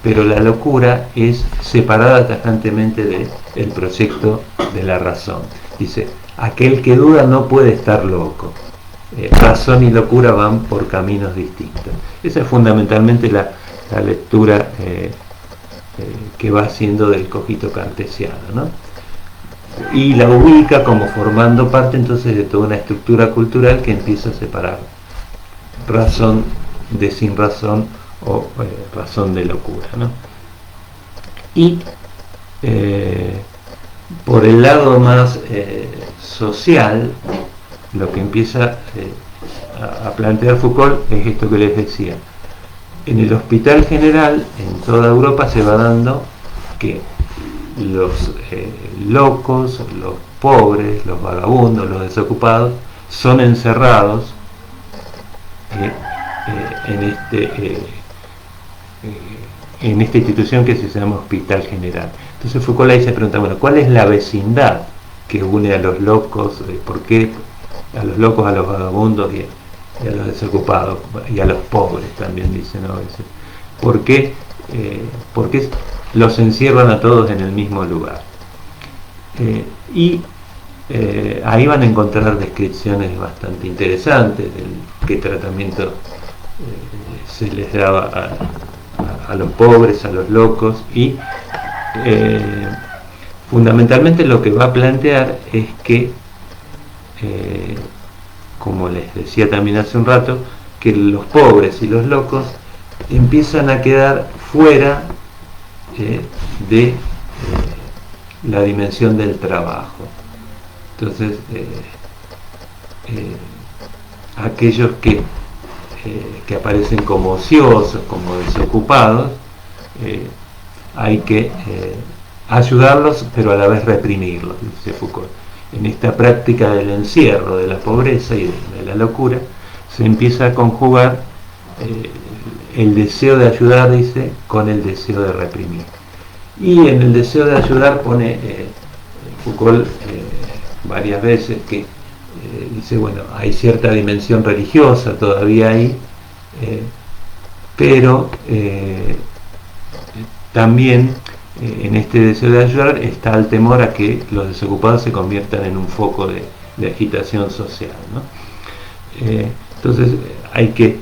pero la locura es separada tajantemente del proyecto de la razón. Dice, aquel que duda no puede estar loco. Razón y locura van por caminos distintos. Esa es fundamentalmente la lectura que va haciendo del cogito cartesiano, ¿no? Y la ubica como formando parte entonces de toda una estructura cultural que empieza a separar razón de sin razón, o razón de locura, ¿no? Y por el lado más social, lo que empieza a plantear Foucault es esto que les decía. En el Hospital General, en toda Europa, se va dando que los locos, los pobres, los vagabundos, los desocupados, son encerrados en esta institución que se llama Hospital General. Entonces Foucault ahí se pregunta, bueno, ¿cuál es la vecindad que une a los locos? ¿Por qué a los locos, a los vagabundos y a los desocupados, y a los pobres también dicen a veces? ¿Por qué los encierran a todos en el mismo lugar? Ahí van a encontrar descripciones bastante interesantes del qué tratamiento se les daba a los pobres, a los locos, y fundamentalmente lo que va a plantear es que, como les decía también hace un rato, que los pobres y los locos empiezan a quedar fuera de la dimensión del trabajo. Entonces, aquellos que aparecen como ociosos, como desocupados, hay que ayudarlos, pero a la vez reprimirlos, dice Foucault. En esta práctica del encierro, de la pobreza y de la locura, se empieza a conjugar el deseo de ayudar, dice, con el deseo de reprimir. Y en el deseo de ayudar pone Foucault varias veces que dice, bueno, hay cierta dimensión religiosa todavía ahí, pero también en este deseo de ayudar está el temor a que los desocupados se conviertan en un foco de agitación social, ¿no? Entonces hay que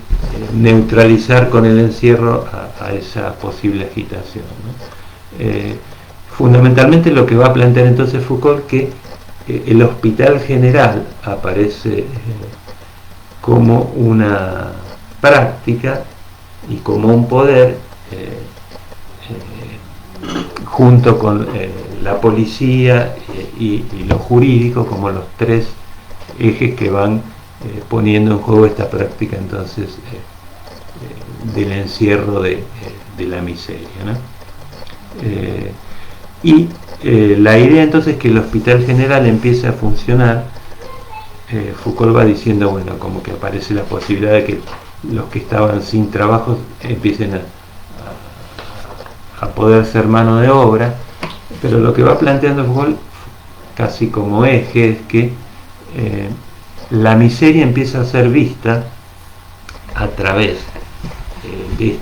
neutralizar con el encierro a esa posible agitación, ¿no? Fundamentalmente lo que va a plantear entonces Foucault, que el hospital general aparece como una práctica y como un poder junto con la policía y lo jurídico como los tres ejes que van poniendo en juego esta práctica entonces del encierro de la miseria, ¿no? La idea entonces es que el hospital general empiece a funcionar. Foucault va diciendo, bueno, como que aparece la posibilidad de que los que estaban sin trabajo empiecen a poder ser mano de obra, pero lo que va planteando Foucault casi como eje es que la miseria empieza a ser vista a través de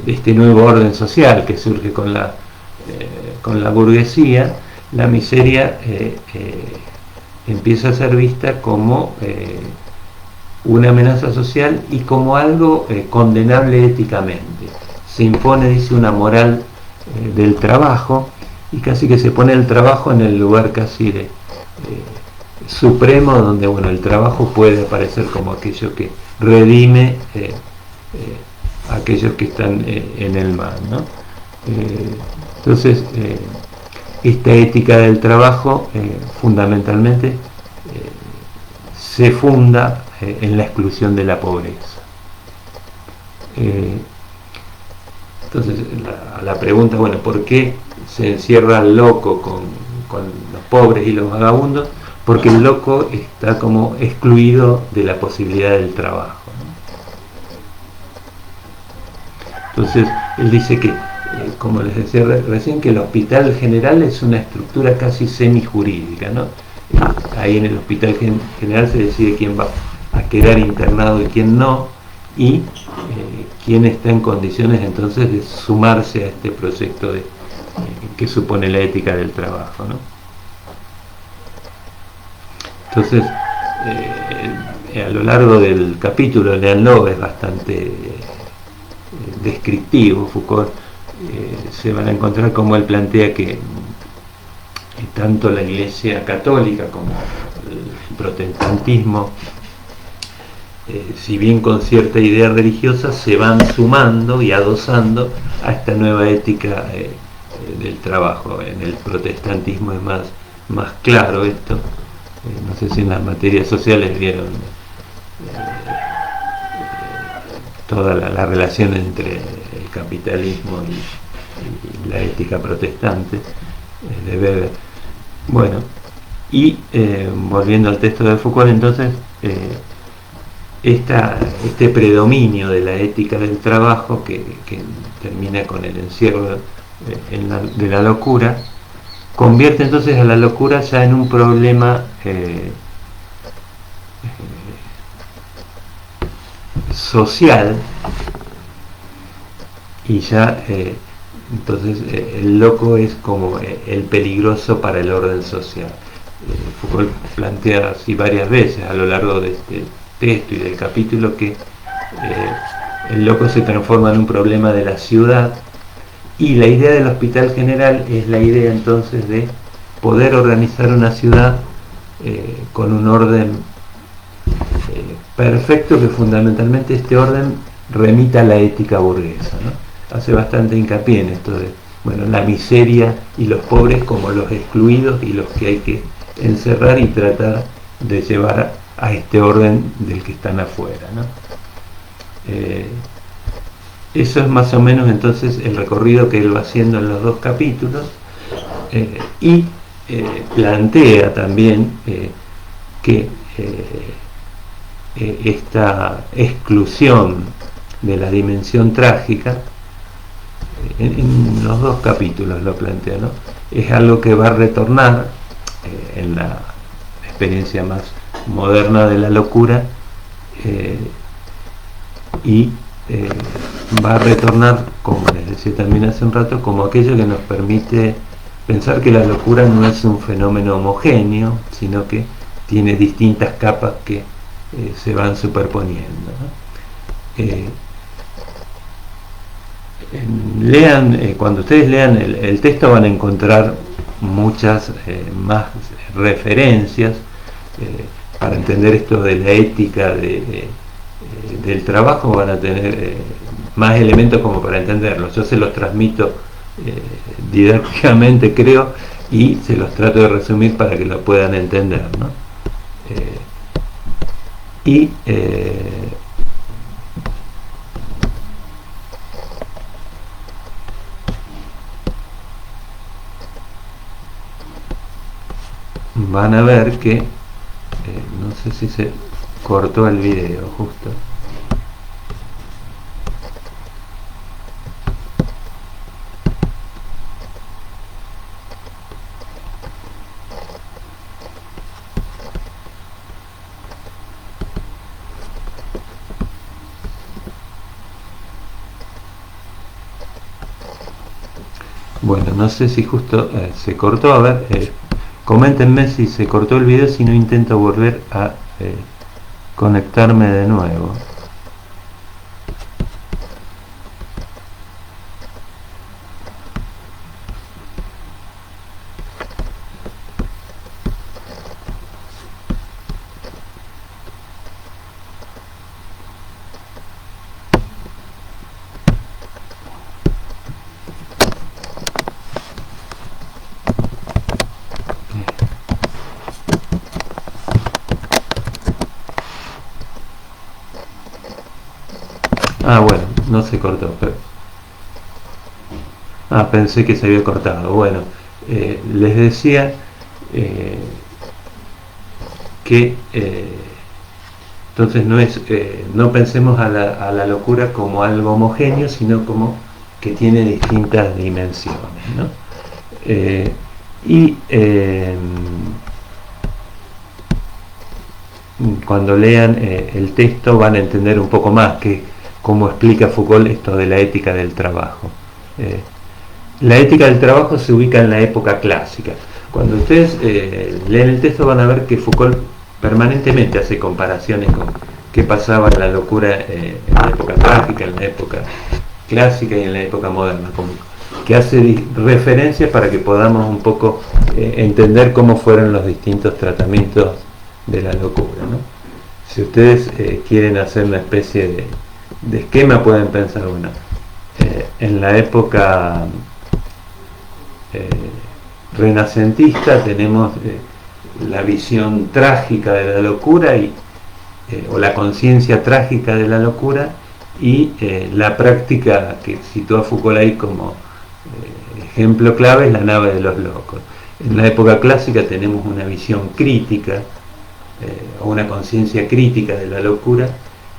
este nuevo orden social que surge con la burguesía. La miseria empieza a ser vista como una amenaza social y como algo condenable éticamente. Se impone, dice, una moral del trabajo, y casi que se pone el trabajo en el lugar casi de supremo, donde bueno, el trabajo puede aparecer como aquello que redime a aquellos que están en el mal, ¿no? Entonces esta ética del trabajo fundamentalmente se funda en la exclusión de la pobreza. Entonces la pregunta, bueno, ¿por qué se encierra al loco con los pobres y los vagabundos? Porque el loco está como excluido de la posibilidad del trabajo, ¿no? Entonces él dice que, como les decía recién, que el hospital general es una estructura casi semi-jurídica, ¿no? Ahí en el hospital general se decide quién va a quedar internado y quién no, y quién está en condiciones entonces de sumarse a este proyecto que supone la ética del trabajo, ¿no? Entonces a lo largo del capítulo leanlo, es bastante descriptivo. Foucault se van a encontrar como él plantea que tanto la Iglesia católica como el protestantismo, si bien con cierta idea religiosa, se van sumando y adosando a esta nueva ética del trabajo. En el protestantismo es más claro esto. No sé si en las materias sociales vieron toda la relación entre el capitalismo y la ética protestante de Weber. Bueno, y volviendo al texto de Foucault, entonces este predominio de la ética del trabajo que termina con el encierro de la locura, convierte entonces a la locura ya en un problema social, y ya entonces el loco es como el peligroso para el orden social. Foucault plantea así varias veces a lo largo de este texto y del capítulo que el loco se transforma en un problema de la ciudad, y la idea del hospital general es la idea entonces de poder organizar una ciudad con un orden perfecto, que fundamentalmente este orden remita a la ética burguesa, ¿no? Hace bastante hincapié en esto de, bueno, la miseria y los pobres como los excluidos y los que hay que encerrar y tratar de llevar a este orden del que están afuera, ¿no? Eso es más o menos entonces el recorrido que él va haciendo en los dos capítulos, y plantea también que esta exclusión de la dimensión trágica, en los dos capítulos lo plantea, ¿no? Es algo que va a retornar en la experiencia más moderna de la locura, y va a retornar, como les decía también hace un rato, como aquello que nos permite pensar que la locura no es un fenómeno homogéneo, sino que tiene distintas capas que se van superponiendo, ¿no? Cuando ustedes lean el texto van a encontrar muchas más referencias para entender esto de la ética del trabajo. Van a tener más elementos como para entenderlo. Yo se los transmito didácticamente, creo, y se los trato de resumir para que lo puedan entender, ¿no? Van a ver que no sé si se cortó el video justo. Bueno, no sé si justo se cortó. A ver, coméntenme si se cortó el video, si no intento volver a conectarme de nuevo. Bueno, no se cortó. Pensé que se había cortado. Bueno, les decía que entonces no pensemos a la locura como algo homogéneo, sino como que tiene distintas dimensiones, ¿no? Cuando lean el texto van a entender un poco más cómo explica Foucault esto de la ética del trabajo. La ética del trabajo se ubica en la época clásica. Cuando ustedes leen el texto van a ver que Foucault permanentemente hace comparaciones con qué pasaba en la locura en la época trágica, en la época clásica y en la época moderna, como que hace referencias para que podamos un poco entender cómo fueron los distintos tratamientos de la locura, ¿no? Si ustedes quieren hacer una especie de esquema, pueden pensar, bueno, en la época renacentista tenemos la visión trágica de la locura o la conciencia trágica de la locura y la práctica que sitúa Foucault ahí como ejemplo clave es la nave de los locos. En la época clásica tenemos una visión crítica o una conciencia crítica de la locura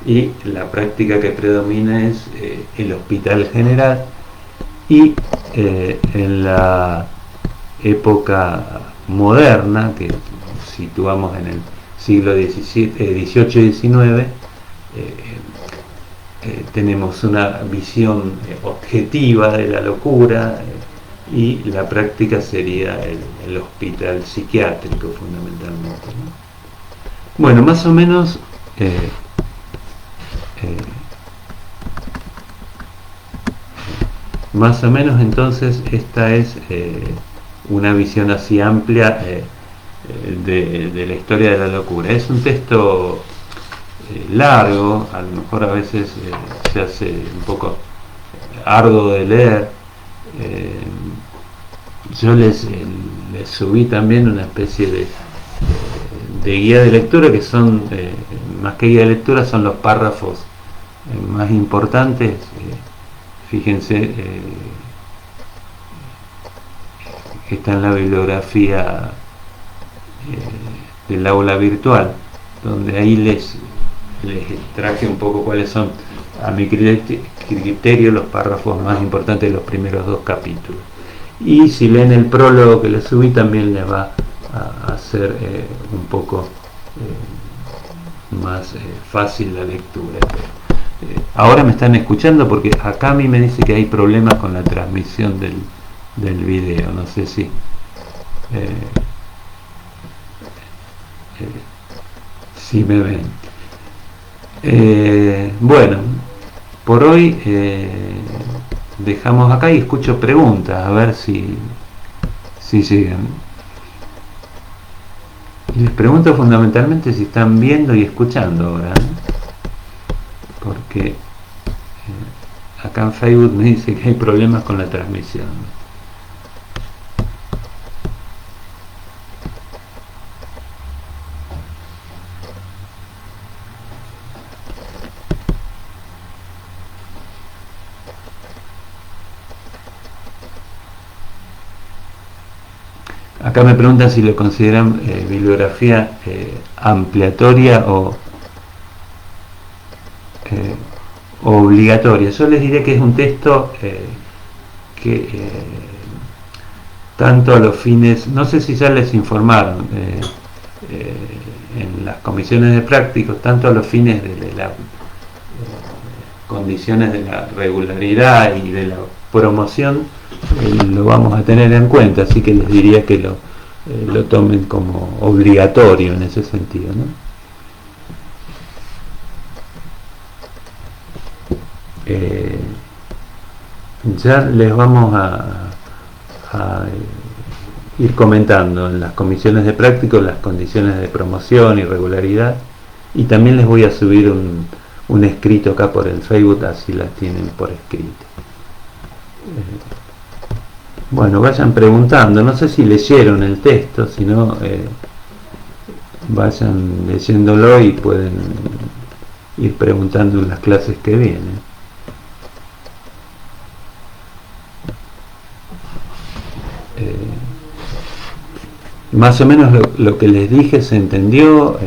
y la práctica que predomina es el hospital general. Y en la época moderna, que situamos en el siglo XVIII y XIX, tenemos una visión objetiva de la locura y la práctica sería el hospital psiquiátrico fundamentalmente, ¿no? Bueno, más o menos entonces esta es una visión así amplia de la historia de la locura. Es un texto largo, a lo mejor a veces se hace un poco arduo de leer. Yo les subí también una especie de guía de lectura, que son más que guía de lectura, son los párrafos más importantes. Fíjense que está en la bibliografía del aula virtual, donde ahí les traje un poco cuáles son, a mi criterio, los párrafos más importantes de los primeros 2 capítulos. Y si leen el prólogo que les subí, también les va a hacer un poco más fácil la lectura. ahora me están escuchando porque acá a mí me dice que hay problemas con la transmisión del video, no sé si si me ven. Bueno, por hoy dejamos acá y escucho preguntas, a ver si siguen. Y les pregunto fundamentalmente si están viendo y escuchando ahora, porque acá en Facebook me dice que hay problemas con la transmisión. Acá me preguntan si lo consideran bibliografía ampliatoria o obligatoria. Yo les diré que es un texto que tanto a los fines, no sé si ya les informaron en las comisiones de prácticos, tanto a los fines de las condiciones de la regularidad y de la promoción, lo vamos a tener en cuenta, así que les diría que lo tomen como obligatorio en ese sentido, ¿no? Ya les vamos a ir comentando en las comisiones de prácticos las condiciones de promoción y regularidad, y también les voy a subir un escrito acá por el Facebook, así las tienen por escrito. Bueno, vayan preguntando, no sé si leyeron el texto, si no vayan leyéndolo y pueden ir preguntando en las clases que vienen. Más o menos lo que les dije se entendió.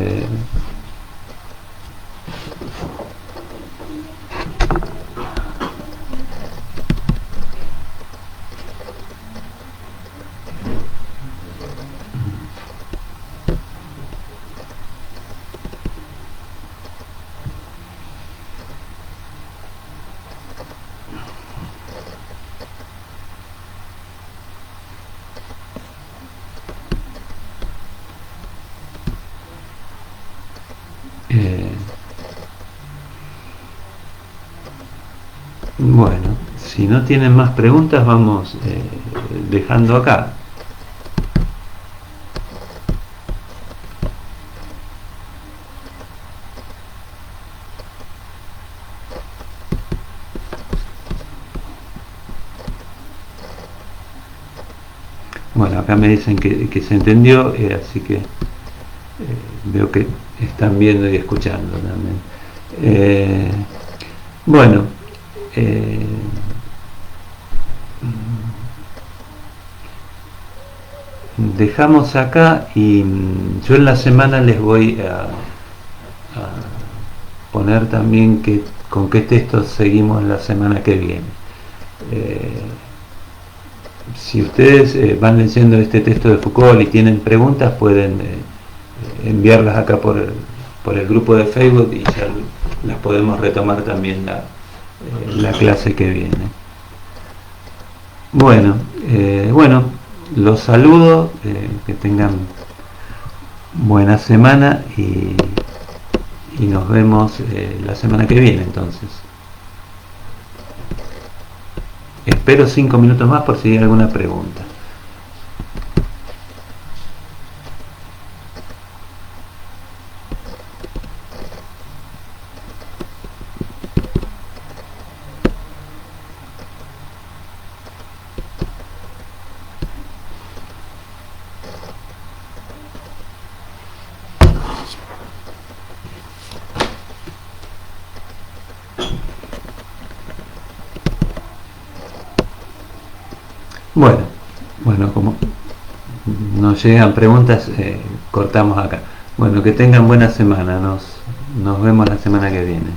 Bueno, si no tienen más preguntas, vamos dejando acá. Bueno, acá me dicen que se entendió, así que veo que están viendo y escuchando también. Bueno, dejamos acá y yo en la semana les voy a poner también con qué textos seguimos la semana que viene. Si ustedes van leyendo este texto de Foucault y tienen preguntas, pueden enviarlas acá por el grupo de Facebook y ya las podemos retomar también la clase que viene. Bueno, los saludo, que tengan buena semana y nos vemos la semana que viene entonces. Espero 5 minutos más por si hay alguna pregunta. Bueno, como nos llegan preguntas, cortamos acá. Bueno, que tengan buena semana, nos vemos la semana que viene.